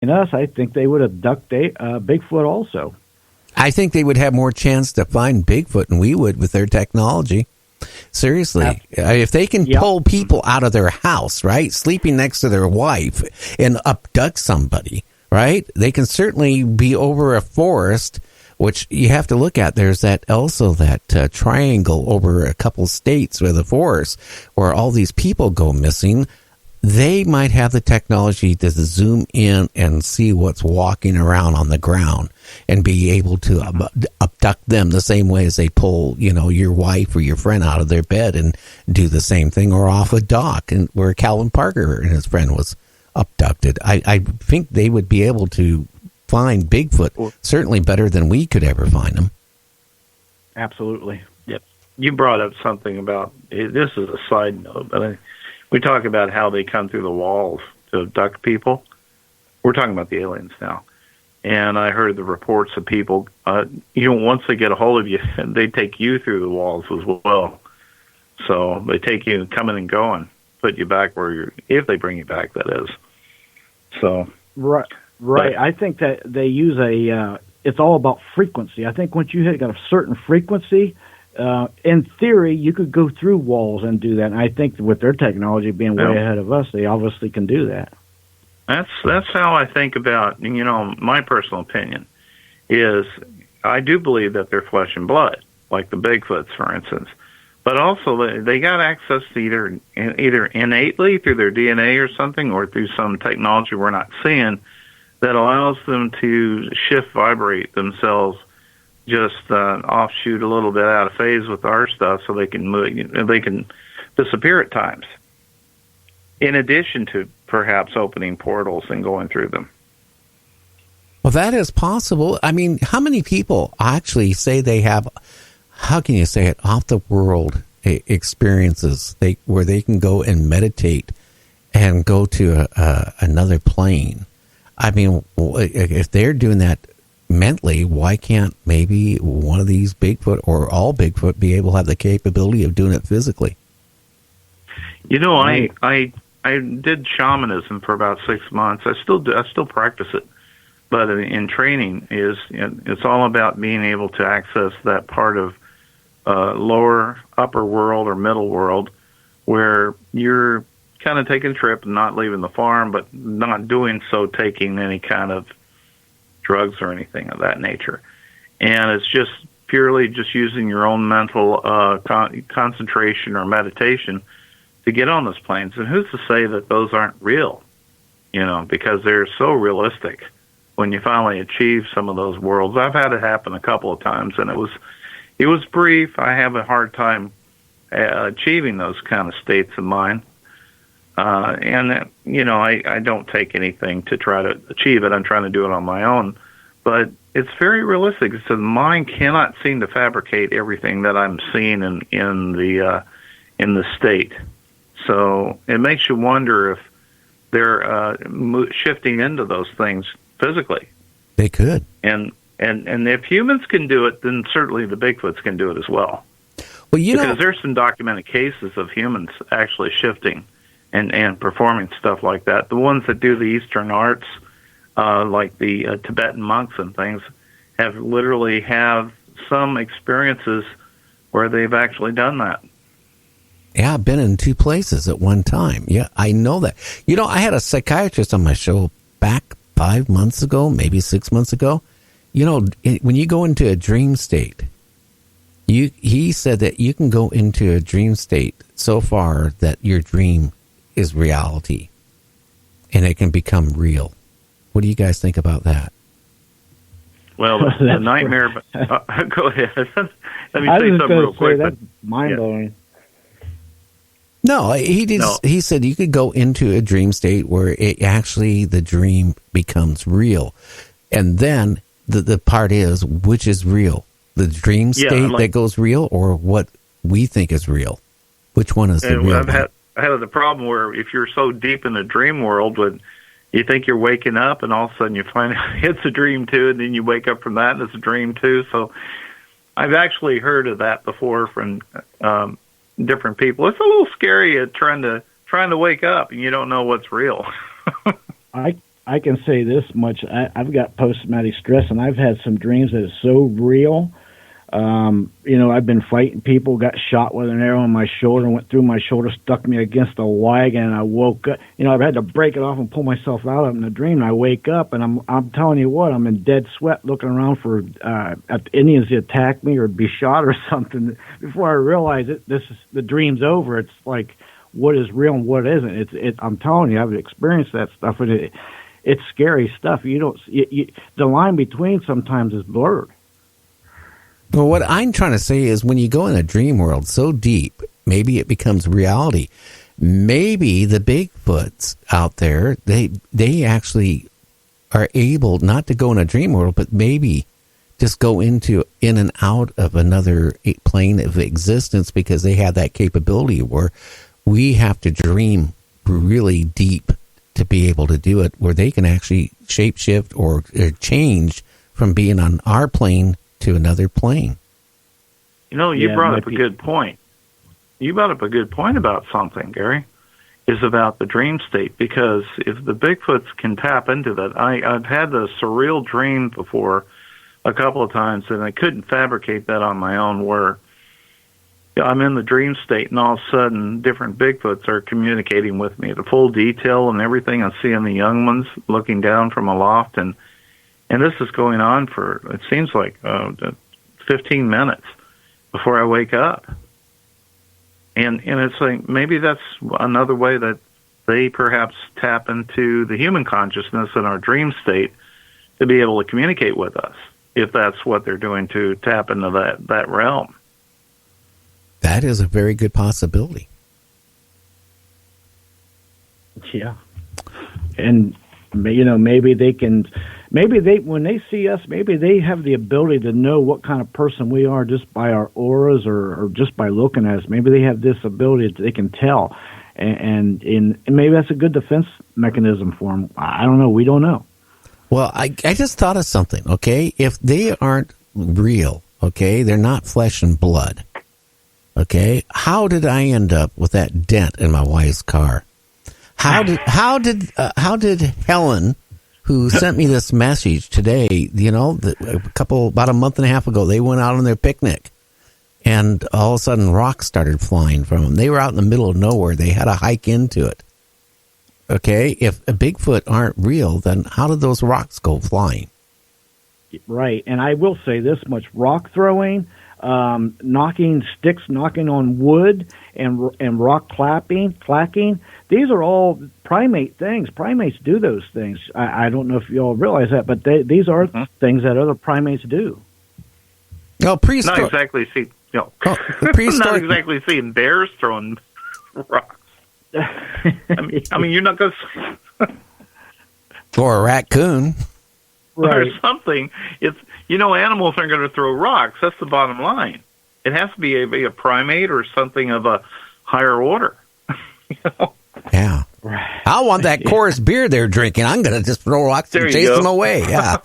us, I think they would abduct Bigfoot also. I think they would have more chance to find Bigfoot than we would with their technology. Seriously, if they can pull people out of their house, right, sleeping next to their wife and abduct somebody, right, they can certainly be over a forest, which you have to look at. There's that triangle over a couple states with a forest where all these people go missing. They might have the technology to zoom in and see what's walking around on the ground and be able to abduct them the same way as they pull, your wife or your friend out of their bed and do the same thing, or off a dock and where Calvin Parker and his friend was abducted. I think they would be able to find Bigfoot certainly better than we could ever find them. Absolutely. Yep. You brought up something about, this is a side note, but we talk about how they come through the walls to abduct people. We're talking about the aliens now. And I heard the reports of people, once they get a hold of you, they take you through the walls as well. So they take you coming and going, put you back where you're, if they bring you back, that is. So. Right. But I think that they use it's all about frequency. I think once you hit a certain frequency, in theory, you could go through walls and do that. And I think with their technology being way ahead of us, they obviously can do that. That's how I think about, my personal opinion is I do believe that they're flesh and blood, like the Bigfoots, for instance. But also they got access to either innately through their DNA or something, or through some technology we're not seeing that allows them to vibrate themselves, just offshoot a little bit out of phase with our stuff, so they can move, they can disappear at times. In addition to perhaps opening portals and going through them. Well, that is possible. I mean, how many people actually say they have, how can you say it, off the world experiences where they can go and meditate and go to another plane? I mean, if they're doing that mentally, why can't maybe one of these Bigfoot or all Bigfoot be able to have the capability of doing it physically? I did shamanism for about 6 months. I still practice it, but in training it's all about being able to access that part of upper world or middle world where you're kind of taking a trip and not leaving the farm, but not doing so taking any kind of drugs or anything of that nature. And it's just purely just using your own mental concentration or meditation to get on those planes. And who's to say that those aren't real? Because they're so realistic when you finally achieve some of those worlds. I've had it happen a couple of times, and it was brief. I have a hard time achieving those kind of states of mind. I don't take anything to try to achieve it. I'm trying to do it on my own. But it's very realistic. So the mind cannot seem to fabricate everything that I'm seeing in the state. So it makes you wonder if they're shifting into those things physically. They could. And if humans can do it, then certainly the Bigfoots can do it as well. Well, because there's some documented cases of humans actually shifting and performing stuff like that. The ones that do the Eastern arts, like the Tibetan monks and things, literally have some experiences where they've actually done that. Yeah, I've been in 2 places at one time. Yeah, I know that. I had a psychiatrist on my show back 5 months ago, maybe 6 months ago. When you go into a dream state, he said that you can go into a dream state so far that your dream is reality and it can become real. What do you guys think about that? Well, the nightmare. Go ahead. Let me say something real quick. That's mind blowing. No, he did. No. He said you could go into a dream state where the dream becomes real, and then the part is which is real, the dream state that goes real, or what we think is real. Which one is the real one? I had the problem where if you're so deep in the dream world, when you think you're waking up, and all of a sudden you find out it's a dream too, and then you wake up from that and it's a dream too. So I've actually heard of that before from different people. It's a little scary trying to wake up and you don't know what's real. I I can say this much: I've got post-traumatic stress, and I've had some dreams that are so real. I've been fighting people, got shot with an arrow in my shoulder, went through my shoulder, stuck me against a wagon, and I woke up. I've had to break it off and pull myself out of it in a dream. And I wake up, and I'm telling you what, I'm in dead sweat, looking around for Indians to attack me or be shot or something. Before I realize it, the dream's over. It's like, what is real and what isn't? I'm telling you, I've experienced that stuff, and it's scary stuff. The line between sometimes is blurred. Well, what I'm trying to say is when you go in a dream world so deep, maybe it becomes reality. Maybe the Bigfoots out there, they actually are able not to go in a dream world, but maybe just go in and out of another plane of existence because they have that capability where we have to dream really deep to be able to do it, where they can actually shapeshift or change from being on our plane to another plane. You brought up a good point. You brought up a good point about something, Gary, is about the dream state, because if the Bigfoots can tap into that, I've had the surreal dream before a couple of times, and I couldn't fabricate that on my own, where I'm in the dream state, and all of a sudden, different Bigfoots are communicating with me at full detail and everything. I'm seeing the young ones looking down from aloft, and this is going on for, it seems like, 15 minutes before I wake up. And it's like, maybe that's another way that they perhaps tap into the human consciousness in our dream state to be able to communicate with us, if that's what they're doing to tap into that realm. That is a very good possibility. Yeah. And, maybe they can... when they see us, maybe they have the ability to know what kind of person we are just by our auras or just by looking at us. Maybe they have this ability that they can tell. And maybe that's a good defense mechanism for them. I don't know. We don't know. Well, I just thought of something, okay? If they aren't real, okay, they're not flesh and blood, okay? How did I end up with that dent in my wife's car? How did Helen, who sent me this message today, about a month and a half ago, they went out on their picnic, and all of a sudden rocks started flying from them. They were out in the middle of nowhere. They had to hike into it. Okay, if a Bigfoot aren't real, then how did those rocks go flying? Right, and I will say this much: rock throwing, knocking on wood, and rock clacking. These are all primate things. Primates do those things. I don't know if you all realize that, but these are things that other primates do. No, not exactly not exactly seeing bears throwing rocks. I mean, you're not going to... Or a raccoon. Right. Or something. It's, animals aren't going to throw rocks. That's the bottom line. It has to be a primate or something of a higher order. Yeah. I want that chorus beer they're drinking. I'm going to just throw rocks and chase them away. Yeah.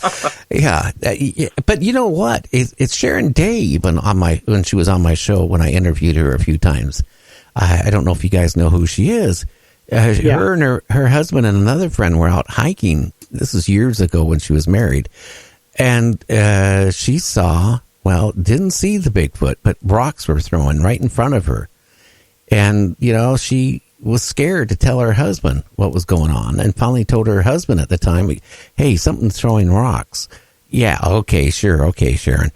Yeah. But you know what? It's Sharon Day, even when she was on my show, when I interviewed her a few times. I don't know if you guys know who she is. Her and her husband and another friend were out hiking. This is years ago when she was married. And she didn't see the Bigfoot, but rocks were thrown right in front of her. And, she was scared to tell her husband what was going on, and finally told her husband at the time, hey, something's throwing rocks. Yeah, okay, sure, okay, Sharon.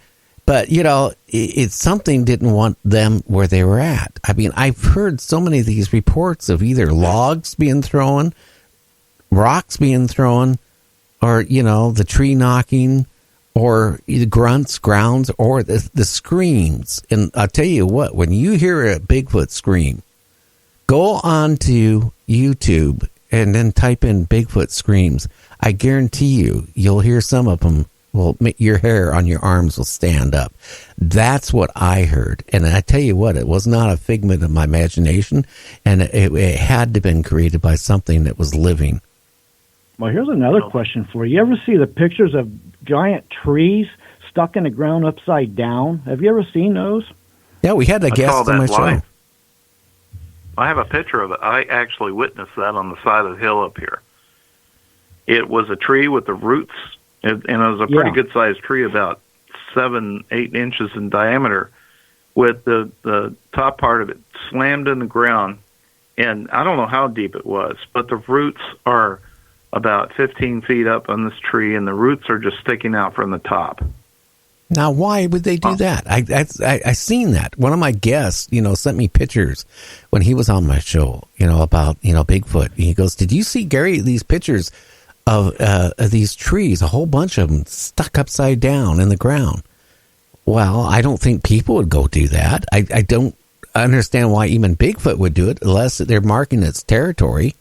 But, it's something didn't want them where they were at. I mean, I've heard so many of these reports of either logs being thrown, rocks being thrown, or, the tree knocking, or the grunts, grounds, or the screams. And I'll tell you what, when you hear a Bigfoot scream, go on to YouTube and then type in Bigfoot screams. I guarantee you'll hear some of them. Well, your hair on your arms will stand up. That's what I heard. And I tell you what, it was not a figment of my imagination, and it had to have been created by something that was living. Well, here's another question for you. You ever see the pictures of giant trees stuck in the ground upside down? Have you ever seen those? Yeah, we had a guest on my show. I have a picture of it. I actually witnessed that on the side of the hill up here. It was a tree with the roots, and it was a pretty good-sized tree, about 7-8 inches in diameter, with the top part of it slammed in the ground. And I don't know how deep it was, but the roots are about 15 feet up on this tree, and the roots are just sticking out from the top. Now, why would they do that? I seen that. One of my guests, sent me pictures when he was on my show, about, Bigfoot. He goes, "Did you see, Gary, these pictures of these trees, a whole bunch of them stuck upside down in the ground?" Well, I don't think people would go do that. I don't understand why even Bigfoot would do it unless they're marking its territory.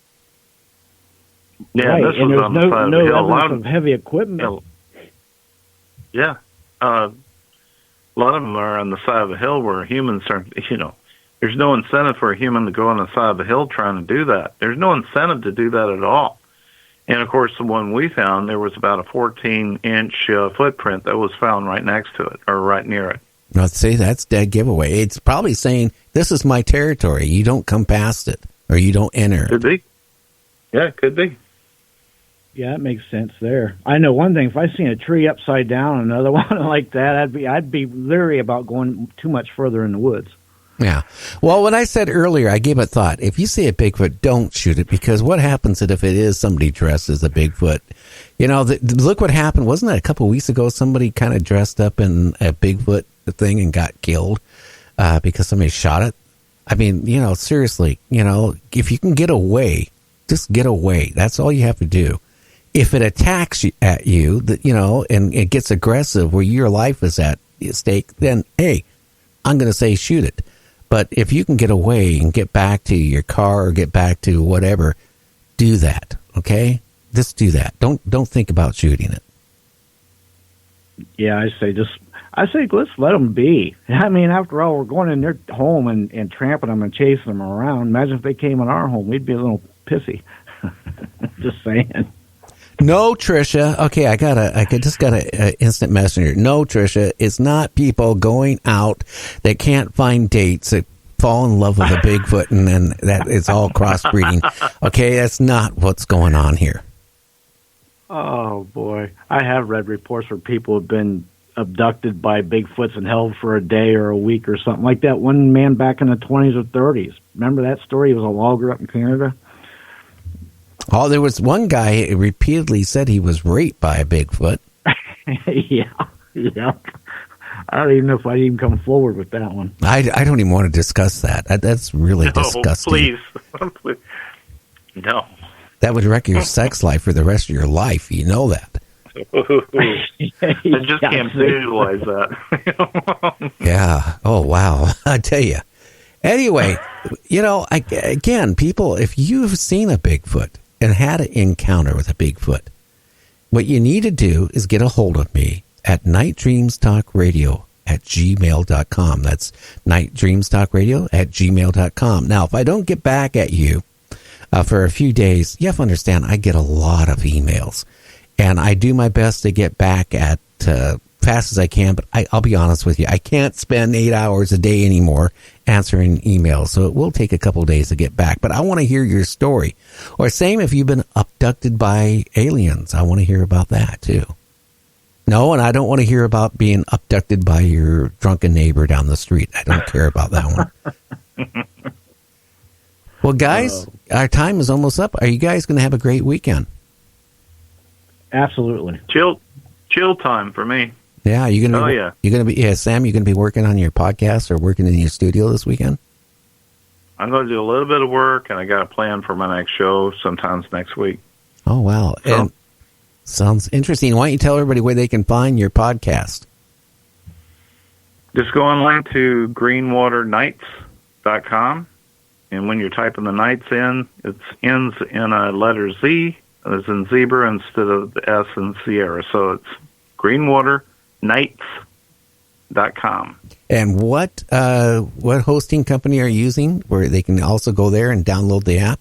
Yeah, right. This was on the side of the hill. A lot of heavy equipment. Yeah. A lot of them are on the side of a hill where humans are, there's no incentive for a human to go on the side of a hill trying to do that. There's no incentive to do that at all. And, of course, the one we found, there was about a 14-inch footprint that was found right next to it, or right near it. Let's say that's dead giveaway. It's probably saying, this is my territory. You don't come past it, or you don't enter it. Could be. Yeah, it could be. Yeah, that makes sense there. I know one thing. If I seen a tree upside down, another one like that, I'd be leery about going too much further in the woods. Yeah. Well, when I said earlier, I gave it thought. If you see a Bigfoot, don't shoot it, because what happens if it is somebody dressed as a Bigfoot? Look what happened. Wasn't that a couple of weeks ago? Somebody kind of dressed up in a Bigfoot thing and got killed because somebody shot it. I mean, seriously, if you can get away, just get away. That's all you have to do. If it attacks at you, and it gets aggressive where your life is at stake, then, hey, I'm going to say shoot it. But if you can get away and get back to your car or get back to whatever, do that, okay? Just do that. Don't think about shooting it. Yeah, I say let's let them be. I mean, after all, we're going in their home and tramping them and chasing them around. Imagine if they came in our home. We'd be a little pissy. Just saying. No, Tricia. Okay, I just got a instant messenger. No, Tricia, it's not people going out that can't find dates that fall in love with a Bigfoot and then that it's all crossbreeding. Okay, that's not what's going on here. Oh boy, I have read reports where people have been abducted by Bigfoots and held for a day or a week or something like that. One man back in the 20s or 30s. Remember that story? He was a logger up in Canada. Oh, there was one guy who repeatedly said he was raped by a Bigfoot. Yeah. I don't even know if I'd even come forward with that one. I don't even want to discuss that. That's really disgusting. Please. No. That would wreck your sex life for the rest of your life. You know that. I just can't visualize that. Yeah. Oh, wow. I tell you. Anyway, again, people, if you've seen a Bigfoot and had an encounter with a Bigfoot, what you need to do is get a hold of me at nightdreamstalkradio@gmail.com. That's nightdreamstalkradio@gmail.com. Now, if I don't get back at you for a few days, you have to understand I get a lot of emails, and I do my best to get back at fast as I can, but I'll be honest with you, I can't spend 8 hours a day anymore answering emails, so it will take a couple of days to get back. But I want to hear your story. Or same if you've been abducted by aliens. I want to hear about that too. No, and I don't want to hear about being abducted by your drunken neighbor down the street. I don't care about that one. Well, guys, our time is almost up. Are you guys going to have a great weekend? Absolutely. Chill time for me. Yeah, you're gonna be Sam, you're gonna be working on your podcast or working in your studio this weekend? I'm gonna do a little bit of work, and I got a plan for my next show sometimes next week. Oh wow. So, and sounds interesting. Why don't you tell everybody where they can find your podcast? Just go online to greenwaternights.com, and when you're typing the nights in, it ends in a letter Z as in zebra instead of the S in Sierra. So it's greenwaternights.com. And what hosting company are you using where they can also go there and download the app?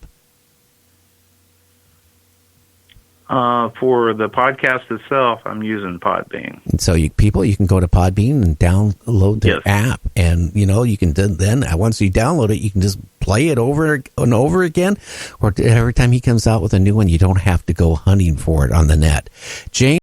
For the podcast itself, I'm using Podbean. And so you can go to Podbean and download their app, and you can then once you download it, you can just play it over and over again, or every time he comes out with a new one, you don't have to go hunting for it on the net. James